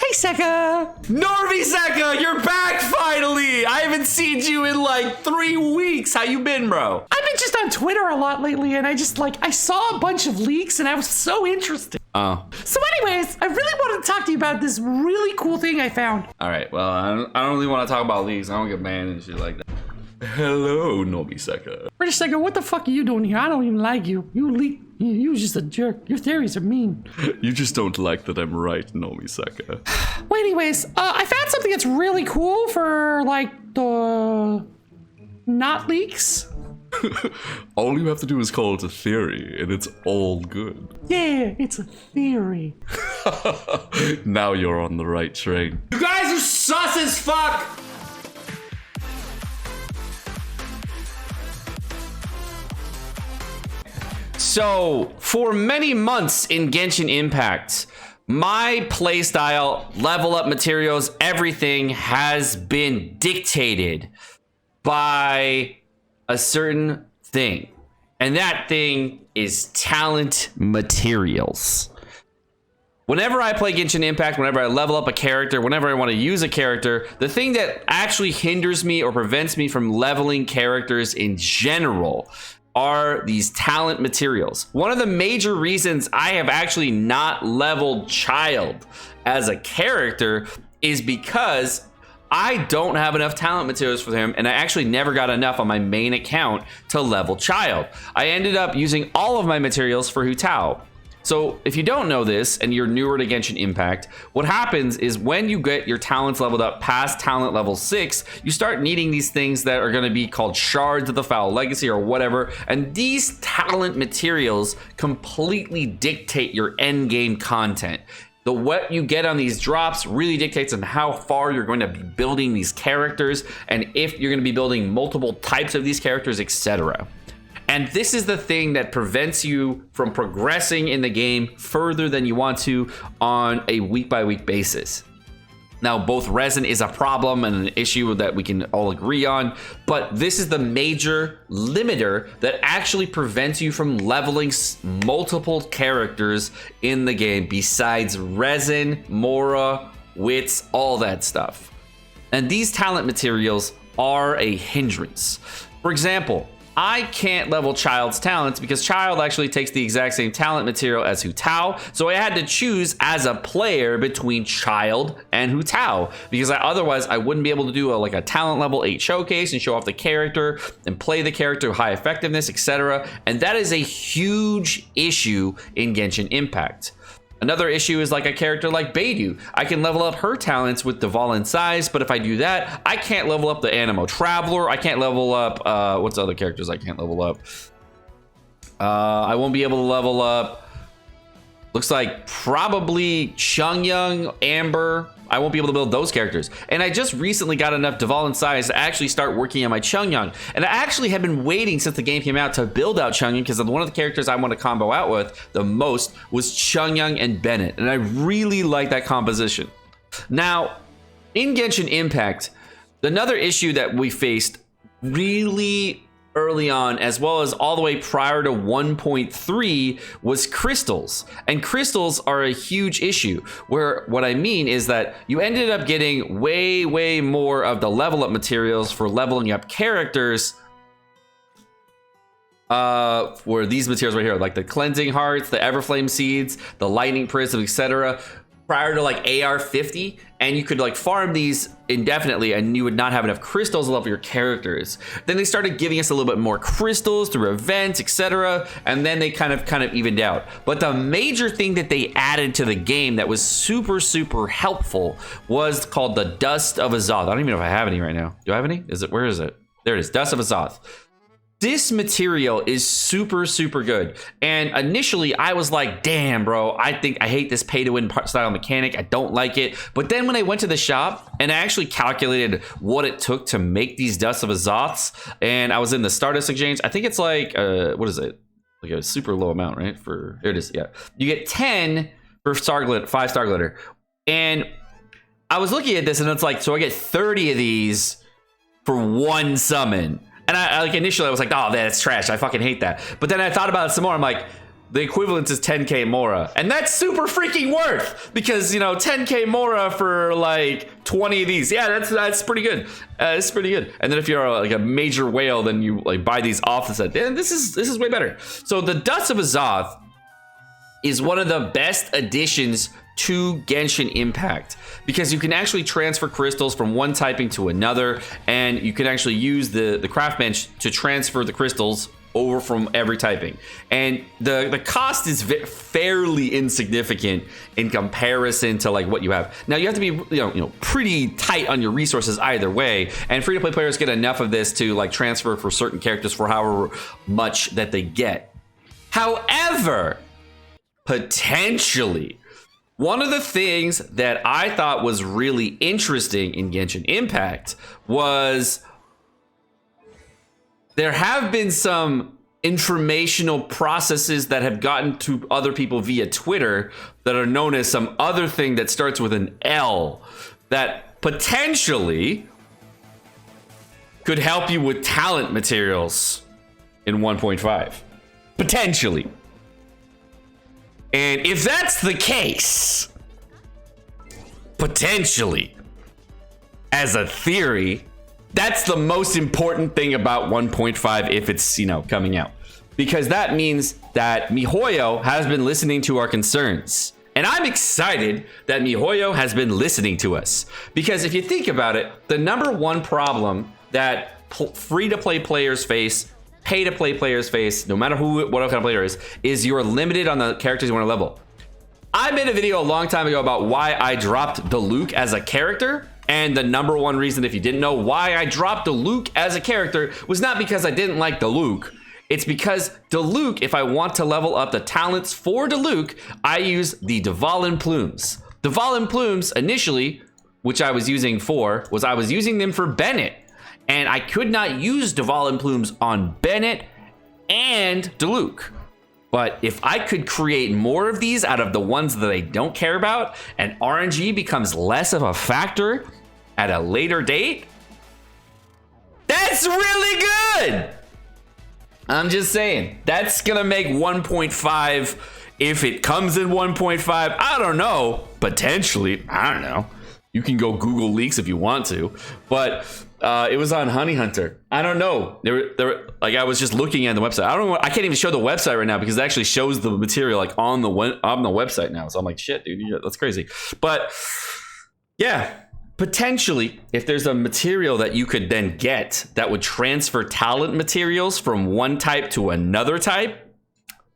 Hey, Seka! Norby Seka, you're back finally! I haven't seen you in like 3 weeks. How you been, bro? I've been just on Twitter a lot lately, and I saw a bunch of leaks, and I was so interested. Oh. So anyways, I really wanted to talk to you about this really cool thing I found. All right, well, I don't really want to talk about leaks. I don't get banned and shit like that. Hello, Norby Seka. British Seka, what the fuck are you doing here? I don't even like you. You're just a jerk. Your theories are mean. You just don't like that I'm right, Norby Seka. Well, anyways, I found something that's really cool for, like, the not leaks. All you have to do is call it a theory, and it's all good. Yeah, it's a theory. Now you're on the right train. You guys are sus as fuck! So, for many months in Genshin Impact, my playstyle, level up materials, everything has been dictated by a certain thing. And that thing is talent materials. Whenever I play Genshin Impact, whenever I level up a character, whenever I want to use a character, the thing that actually hinders me or prevents me from leveling characters in general are these talent materials. One of the major reasons I have actually not leveled Child as a character is because I don't have enough talent materials for him, and I actually never got enough on my main account to level Child. I ended up using all of my materials for Hu Tao. So if you don't know this and you're newer to Genshin Impact, what happens is when you get your talents leveled up past talent level 6, you start needing these things that are going to be called shards of the foul legacy or whatever. And these talent materials completely dictate your end game content. What you get on these drops really dictates on how far you're going to be building these characters and if you're going to be building multiple types of these characters, etc. And this is the thing that prevents you from progressing in the game further than you want to on a week-by-week basis. Now, both resin is a problem and an issue that we can all agree on, but this is the major limiter that actually prevents you from leveling multiple characters in the game besides resin, Mora, wits, all that stuff. And these talent materials are a hindrance. For example, I can't level Child's talents because Child actually takes the exact same talent material as Hu Tao. So I had to choose as a player between Child and Hu Tao because otherwise I wouldn't be able to do a talent level 8 showcase and show off the character and play the character high effectiveness, etc. And that is a huge issue in Genshin Impact. Another issue is like a character like Beidou. I can level up her talents with Deval and Size, but if I do that, I can't level up the Animo Traveler. I can't level up, what's the other characters I can't level up? I won't be able to level up, looks like probably Chungyang, Amber. I won't be able to build those characters. And I just recently got enough Deval and Size to actually start working on my Chungyang. And I actually have been waiting since the game came out to build out Chungyang because one of the characters I want to combo out with the most was Chungyang and Bennett. And I really like that composition. Now, in Genshin Impact, another issue that we faced really early on, as well as all the way prior to 1.3, was crystals. And crystals are a huge issue, where what I mean is that you ended up getting way more of the level up materials for leveling up characters for these materials right here, like the cleansing hearts, the everflame seeds, the lightning prism, etc., prior to like AR 50, and you could like farm these indefinitely and you would not have enough crystals to level your characters. Then they started giving us a little bit more crystals through events, etc., and then they kind of evened out. But the major thing that they added to the game that was super helpful was called the Dust of Azoth. I don't even know if I have any right now. Do I have any? Where is it? There it is, Dust of Azoth. This material is super good. And initially I was like, damn, bro, I hate this pay to win style mechanic. I don't like it. But then when I went to the shop and I actually calculated what it took to make these Dust of Azoths, and I was in the Stardust Exchange, I think it's like, what is it? Like a super low amount, right? There it is, yeah. You get 10 for 5-star glitter. And I was looking at this and it's like, so I get 30 of these for one summon. And I like initially I was like, oh, that's trash. I fucking hate that. But then I thought about it some more. I'm like, the equivalent is 10k Mora, and that's super freaking worth, because you know 10k Mora for like 20 of these, yeah, that's pretty good. It's pretty good. And then if you're like a major whale, then you like buy these off the set, and this is way better. So the Dust of Azoth is one of the best additions to Genshin Impact, because you can actually transfer crystals from one typing to another, and you can actually use the craft bench to transfer the crystals over from every typing, and the cost is fairly insignificant in comparison to like what you have now. You have to be you know pretty tight on your resources either way, and free-to-play players get enough of this to like transfer for certain characters for however much that they get. However, potentially one of the things that I thought was really interesting in Genshin Impact was there have been some informational processes that have gotten to other people via Twitter that are known as some other thing that starts with an L that potentially could help you with talent materials in 1.5. Potentially. And if that's the case, potentially, as a theory, that's the most important thing about 1.5 if it's, you know, coming out. Because that means that MiHoYo has been listening to our concerns. And I'm excited that MiHoYo has been listening to us. Because if you think about it, the number one problem that free-to-play players face, pay-to-play players face, no matter what kind of player is you're limited on the characters you want to level. I made a video a long time ago about why I dropped Diluc as a character. And the number one reason, if you didn't know why I dropped Diluc as a character, was not because I didn't like Diluc. It's because Diluc, if I want to level up the talents for Diluc, I use the Dvalin Plumes. Dvalin Plumes, initially, which I was using I was using them for Bennett. And I could not use Dvalin Plumes on Bennett and Diluc. But if I could create more of these out of the ones that I don't care about, and RNG becomes less of a factor at a later date, that's really good. I'm just saying, that's gonna make 1.5, if it comes in 1.5, I don't know, potentially, I don't know. You can go Google leaks if you want to, but it was on Honey Hunter. I don't know. There, like I was just looking at the website. I don't know. I can't even show the website right now because it actually shows the material like on the website now. So I'm like, shit, dude, that's crazy. But yeah, potentially, if there's a material that you could then get that would transfer talent materials from one type to another type,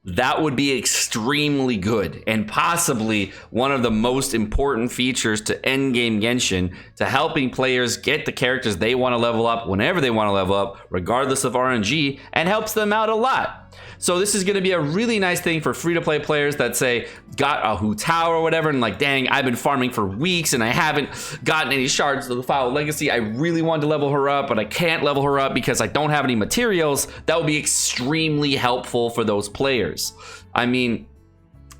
that would be extremely good, and possibly one of the most important features to endgame Genshin, to helping players get the characters they want to level up whenever they want to level up, regardless of RNG, and helps them out a lot. So this is going to be a really nice thing for free-to-play players that say, got a Hu Tao or whatever, and like, dang, I've been farming for weeks and I haven't gotten any shards of the Foul Legacy. I really wanted to level her up, but I can't level her up because I don't have any materials. That would be extremely helpful for those players. I mean,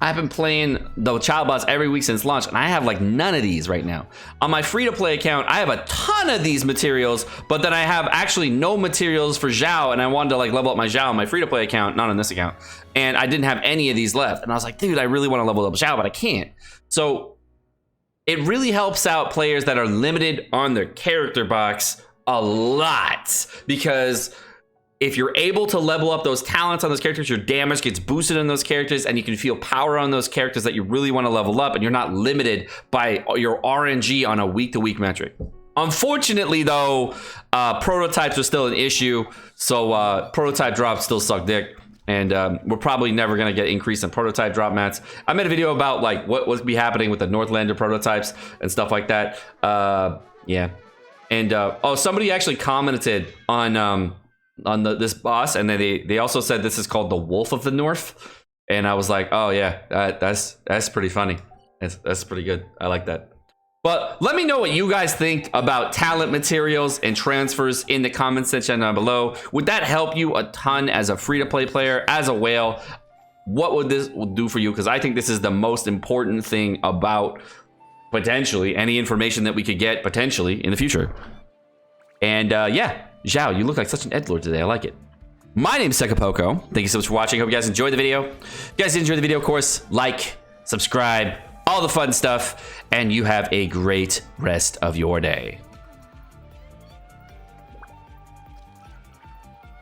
I've been playing the Child Boss every week since launch, and I have like none of these right now. On my free-to-play account, I have a ton of these materials, but then I have actually no materials for Zhao, and I wanted to like level up my Zhao on my free-to-play account, not on this account, and I didn't have any of these left. And I was like, dude, I really want to level up Zhao, but I can't. So it really helps out players that are limited on their character box a lot, because if you're able to level up those talents on those characters, your damage gets boosted on those characters, and you can feel power on those characters that you really want to level up, and you're not limited by your RNG on a week-to-week metric. Unfortunately, though, prototypes are still an issue, so prototype drops still suck dick, and we're probably never going to get increase in prototype drop mats. I made a video about like what would be happening with the Northlander prototypes and stuff like that. Yeah. And oh, somebody actually commented on this boss, and then they also said this is called the Wolf of the North, and I was like, oh yeah, that's pretty funny. That's pretty good. I like that. But let me know what you guys think about talent materials and transfers in the comment section down below. Would that help you a ton as a free-to-play player, as a whale? What would this do for you? Because I think this is the most important thing about potentially any information that we could get potentially in the future. And yeah, Zhao, you look like such an edgelord today. I like it. My name is Sekapoko. Thank you so much for watching. Hope you guys enjoyed the video. If you guys did enjoy the video, of course, like, subscribe, all the fun stuff, and you have a great rest of your day.